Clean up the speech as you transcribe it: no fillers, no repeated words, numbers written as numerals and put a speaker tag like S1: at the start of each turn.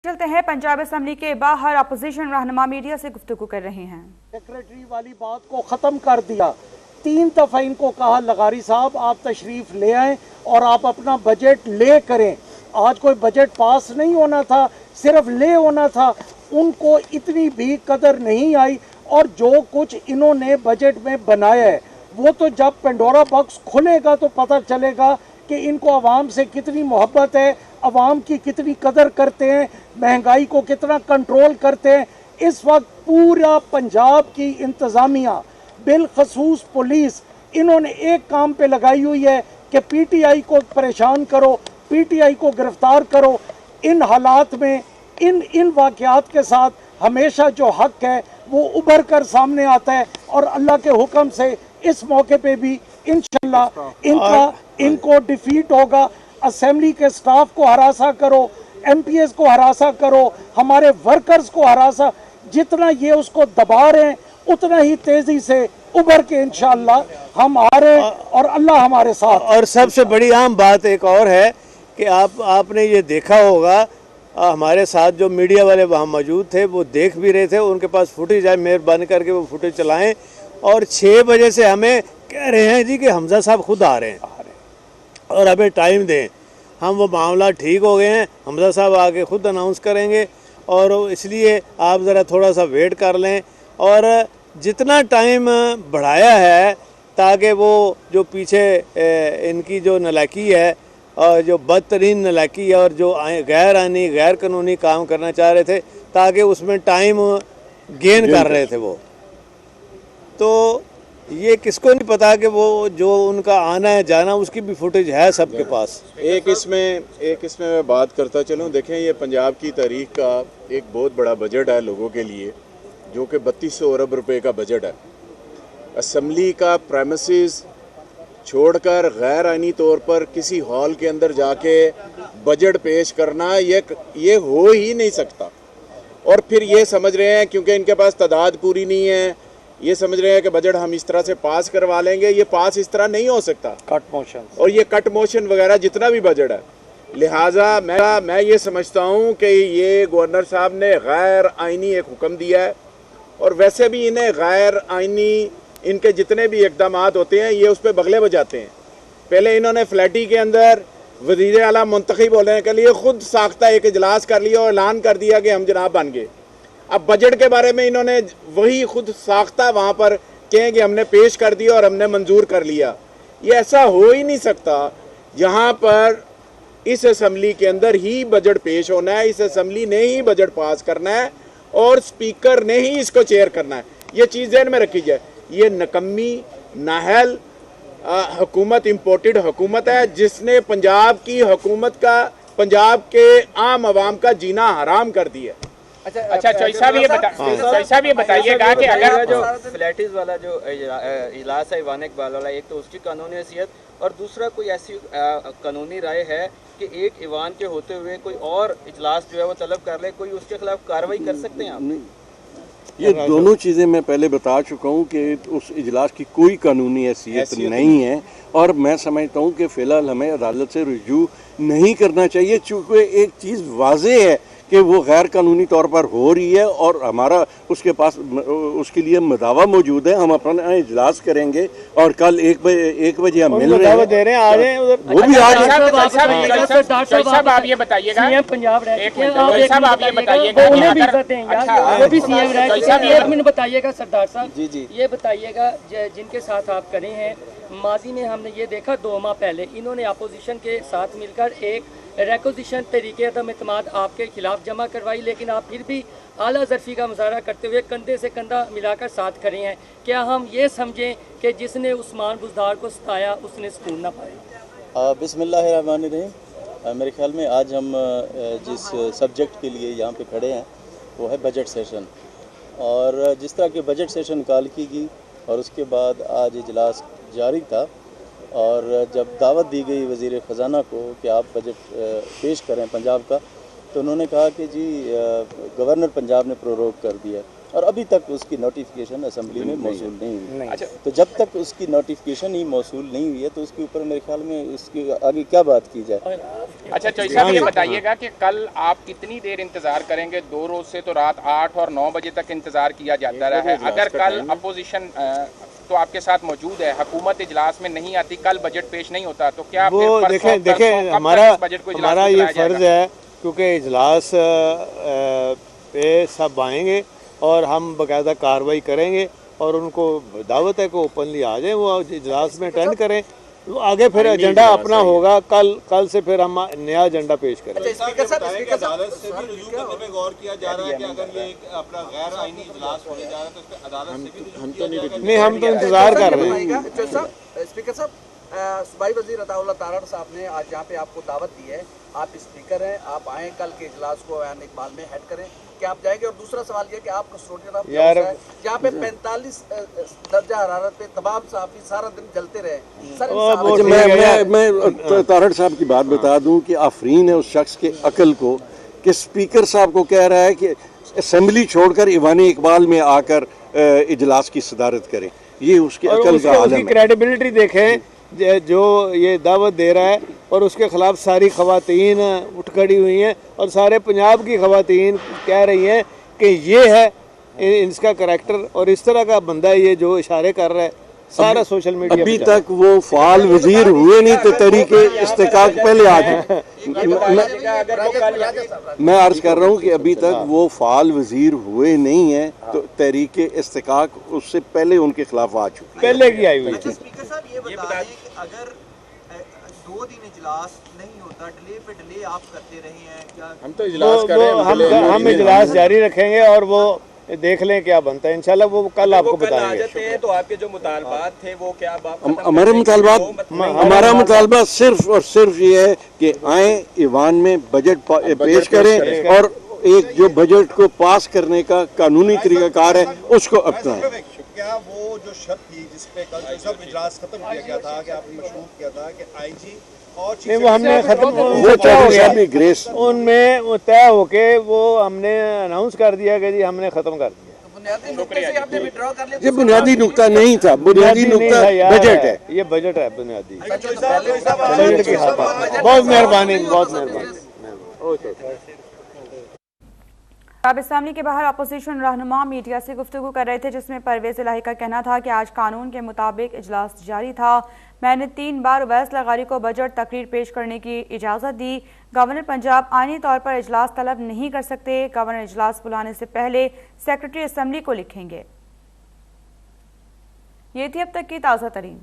S1: चलते हैं पंजाब असेंबली के बाहर अपोजिशन रहनुमा मीडिया से गुफ्तगू कर रहे हैं।
S2: सेक्रेटरी वाली बात को खत्म कर दिया। 3 दफा इनको कहा लगारी साहब आप तशरीफ ले आए और आप अपना बजट ले करें। आज कोई बजट पास नहीं होना था, सिर्फ ले होना था। उनको इतनी भी कदर नहीं आई और जो कुछ इन्होंने बजट में बनाया है वो तो जब पेंडोरा बॉक्स खुलेगा तो पता चलेगा कि इनको आवाम से कितनी मोहब्बत है, आवाम की कितनी कदर करते हैं, महंगाई को कितना कंट्रोल करते हैं। इस वक्त पूरा पंजाब की इंतज़ामिया बिलखसूस पुलिस इन्होंने एक काम पे लगाई हुई है कि पीटीआई को परेशान करो, पीटीआई को गिरफ्तार करो। इन हालात में इन वाक़यात के साथ हमेशा जो हक है वो उभर कर सामने आता है और अल्लाह के हुक्म से इस मौके पे भी इंशाल्लाह इनको डिफीट होगा। असेंबली के स्टाफ को हरासा करो, एमपीएस को हरासा करो, हमारे वर्कर्स को हरासा, जितना ये उसको दबा रहे हैं उतना ही तेजी से उभर के इंशाल्लाह हम आ रहे हैं और अल्लाह हमारे साथ।
S3: और सबसे बड़ी अहम बात एक और है कि आपने ये देखा होगा, हमारे साथ जो मीडिया वाले वहाँ मौजूद थे वो देख भी रहे थे, उनके पास फुटेज है, मेहरबानी करके वो फुटेज चलाएं। और 6 बजे से हमें कह रहे हैं जी कि हमजा साहब खुद आ रहे हैं और हमें टाइम दें, हम वो मामला ठीक हो गए हैं, हमजा साहब आके खुद अनाउंस करेंगे और इसलिए आप ज़रा थोड़ा सा वेट कर लें। और जितना टाइम बढ़ाया है ताकि वो जो पीछे इनकी जो नालायकी है और जो बदतरीन नालायकी है और जो गैर कानूनी काम करना चाह रहे थे ताकि उसमें टाइम गेन कर रहे थे वो, तो ये किसको नहीं पता कि वो जो उनका आना है जाना उसकी भी फुटेज है सबके पास।
S4: एक इसमें मैं बात करता चलूँ। देखें, ये पंजाब की तारीख का एक बहुत बड़ा बजट है लोगों के लिए, जो कि 3200 अरब रुपए का बजट है। असम्बली का प्रेमिसेस छोड़कर गैर आइनी तौर पर किसी हॉल के अंदर जाके बजट पेश करना ये हो ही नहीं सकता। और फिर ये समझ रहे हैं क्योंकि इनके पास तादाद पूरी नहीं है, ये समझ रहे हैं कि बजट हम इस तरह से पास करवा लेंगे। ये पास इस तरह नहीं हो सकता,
S2: कट मोशन
S4: और ये कट मोशन वगैरह जितना भी बजट है। लिहाजा मैं ये समझता हूँ कि ये गवर्नर साहब ने गैर आइनी एक हुक्म दिया है और वैसे भी इन्हें गैर आइनी इनके जितने भी इकदाम होते हैं ये उस पर बगले बजाते हैं। पहले इन्होंने फ्लैटी के अंदर वज़ीर आला मुंतखब होने के लिए खुद साख्ता एक इजलास कर लिया और ऐलान कर दिया कि हम जनाब बन गए। अब बजट के बारे में इन्होंने वही खुद साख्ता वहाँ पर कहें कि हमने पेश कर दिया और हमने मंजूर कर लिया। ये ऐसा हो ही नहीं सकता। यहाँ पर इस असम्बली के अंदर ही बजट पेश होना है, इस असम्बली ने ही बजट पास करना है और स्पीकर ने ही इसको चेयर करना है। ये चीज़ ध्यान में रखी जाए। ये नकम्मी नाहल हुकूमत इम्पोर्टेड हुकूमत है जिसने पंजाब की हुकूमत का, पंजाब के आम आवाम का जीना हराम कर दिया।
S5: अच्छा चौधरी साहब ये बताइएगा कि अगर
S6: जो फ्लैटीज वाला जो इजलास है ईवान इकबाल वाला, एक तो उसकी कानूनी हैसियत और दूसरा कोई ऐसी कानूनी राय है कि एक ईवान के होते हुए कोई और इजलास जो है वो तलब कर ले, कोई उसके खिलाफ कार्रवाई कर सकते हैं आप?
S7: ये दोनों चीज़ें मैं पहले बता चुका हूँ कि उस इजलास की कोई कानूनी हैसियत नहीं है और मैं समझता हूँ कि फ़िलहाल हमें अदालत से रुजू नहीं करना चाहिए, चूँकि एक चीज़ वाज़े है कि वो गैर कानूनी तौर पर हो रही है और हमारा उसके पास उसके लिए मदावा मौजूद है। हम अपना इजलास करेंगे और कल 1 बजे हम मिल रहे हैं,
S3: आ रहे हैं उधर,
S7: वो भी आ जाए।
S5: साहब आप ये बताइएगा,
S8: सीएम पंजाब
S5: साहब आप ये बताइएगा,
S8: उन्हें भी इज्जत दें यार, वो भी सीएम रहे। एक मिनट बताइएगा सरदार साहब,
S6: जी
S8: ये बताइएगा जिनके साथ आप करें हैं, माजी में हमने ये देखा 2 माह पहले इन्होंने अपोजिशन के साथ मिलकर एक रेकोजिशन तरीके अदम इत्मीनान आपके खिलाफ जमा करवाई, लेकिन आप फिर भी आला ज़रफ़ी का मुजाहरा करते हुए कंधे से कंधा मिलाकर साथ खड़े हैं। क्या हम ये समझें कि जिसने उस्मान बुज़दार को सताया उसने सुकून ना पाया?
S9: बिस्मिल्लाहिर्रहमानिर्रहीम। मेरे ख्याल में आज हम जिस सब्जेक्ट के लिए यहाँ पे खड़े हैं वो है बजट सेशन, और जिस तरह के बजट सेशन कॉल की गई और उसके बाद आज इजलास जारी था और जब दावत दी गई वज़ीर ख़ज़ाना को कि आप बजट पेश करें पंजाब का, तो उन्होंने कहा कि जी गवर्नर पंजाब ने प्रोरोग कर दिया। और अभी तक उसकी नोटिफिकेशन असेंबली में मौसूल नहीं हुई। तो जब तक उसकी नोटिफिकेशन ही मौसूल नहीं हुई है तो उसके ऊपर मेरे ख्याल में इसकी आगे क्या बात की जाए।
S5: अच्छा चौधरी साहब ये बताइएगा कि कल आप कितनी देर इंतजार करेंगे? 2 रोज से तो रात 8 और 9 बजे तक इंतजार किया जाता रहा है। अगर कल अपोजिशन तो आपके साथ मौजूद है, हुकूमत इजलास में नहीं आती, कल बजट पेश नहीं होता, तो क्या
S3: वो देखें हमारा ये फर्ज है, क्योंकि इजलास पे सब आएंगे और हम बाकायदा कार्रवाई करेंगे और उनको दावत है कि ओपनली आ जाएं, वो इजलास में अटेंड करें, तो आगे फिर एजेंडा अपना होगा। कल से फिर हम नया एजेंडा पेश करें।
S10: अदालत से भी रुजू करने पे गौर किया जा रहा है कि अगर ये अपना गैर आईनी इजलास होने जा रहा है तो इस पे अदालत से भी
S3: नहीं, हम तो इंतजार कर रहे हैं।
S11: स्पीकर साहब, सूबाई वजीर अताउल्लाह तारड़ साहब ने आज यहाँ पे आपको दावत दी है, आप स्पीकर हैं, आप आए कल के इजलास को ऐन इकबाल में हेड करें, क्या आप जाएंगे? और दूसरा सवाल ये कि आप कस्टोडियन ऑफ हाउस है, जहाँ पे 45 दर्जा हरारत पे तमाम सहाफ़ी सारा दिन जलते रहे सर।
S7: मैं तारड़ साहब की बात बता दूं कि आफरीन है उस शख्स के अकल को कि स्पीकर साहब को कह रहा है कि असेंबली छोड़कर ईवान इकबाल में आकर इजलास की सदारत करें। ये उसके अकल का आलम है।
S3: क्रेडिबिलिटी देखें जो ये दावत दे रहा है और उसके खिलाफ सारी खवातीन उठ खड़ी हुई हैं और सारे पंजाब की खवातीन कह रही हैं कि ये है इसका करैक्टर और इस तरह का बंदा है ये जो इशारे कर रहा है सारा सोशल मीडिया।
S7: अभी तक वो फाल वजीर हुए नहीं तो तरीके इस्तेकाक पहले आ गए। मैं अर्ज कर रहा हूँ कि अभी तक वो फाल वजीर हुए नहीं है तो तरीके इस्तेकाक उससे पहले उनके खिलाफ आ चुके,
S3: पहले की आई हुई थी।
S11: स्पीकर साहब ये बताइए कि अगर 2 दिन इजलास नहीं होता, डिले पे डिले आप करते रहे हैं, क्या
S4: हम तो इजलास कर रहे हैं,
S3: हम इजलास जारी रखेंगे और वो देख लें क्या बनता है। इंशाल्लाह वो कल आपको बताएंगे।
S6: तो आपके जो मुतालबात थे वो क्या
S7: हमारा मुतालबा सिर्फ और सिर्फ ये है कि आए ईवान में बजट पेश करें और एक जो बजट को पास करने का कानूनी तरीकाकार है उसको अपनाएं।
S10: क्या वो जो शर्त थी जिसपे कल जो सब इजलास खत्म किया गया था कि आपने मशरूफ किया था कि आईजी और
S3: नहीं वो हमने खत्म
S7: वो चौधरी साहब ने ग्रेस
S3: उनमें वो तय होके वो हमने अनाउंस कर दिया कि जी हमने खत्म कर दिया।
S11: बुनियादी नुक्ते से आपने विड्रॉ कर लिया?
S7: ये बुनियादी नुक्ता नहीं था, बुनियादी नुक्ता बजट है।
S3: ये बजट है बुनियादी बजट की हाथ। बहुत मेहरबानी, बहुत मेहरबानी।
S1: अब इस्लामी के बाहर अपोजिशन रहनुमा मीडिया से गुफ्तगू कर रहे थे, जिसमें परवेज इलाही का कहना था कि आज कानून के मुताबिक इजलास जारी था। मैंने 3 बार उवैस लगारी को बजट तकरीर पेश करने की इजाज़त दी। गवर्नर पंजाब आईनी तौर पर इजलास तलब नहीं कर सकते। गवर्नर इजलास बुलाने से पहले सेक्रेटरी असम्बली को लिखेंगे। ये थी अब तक की ताज़ा तरीन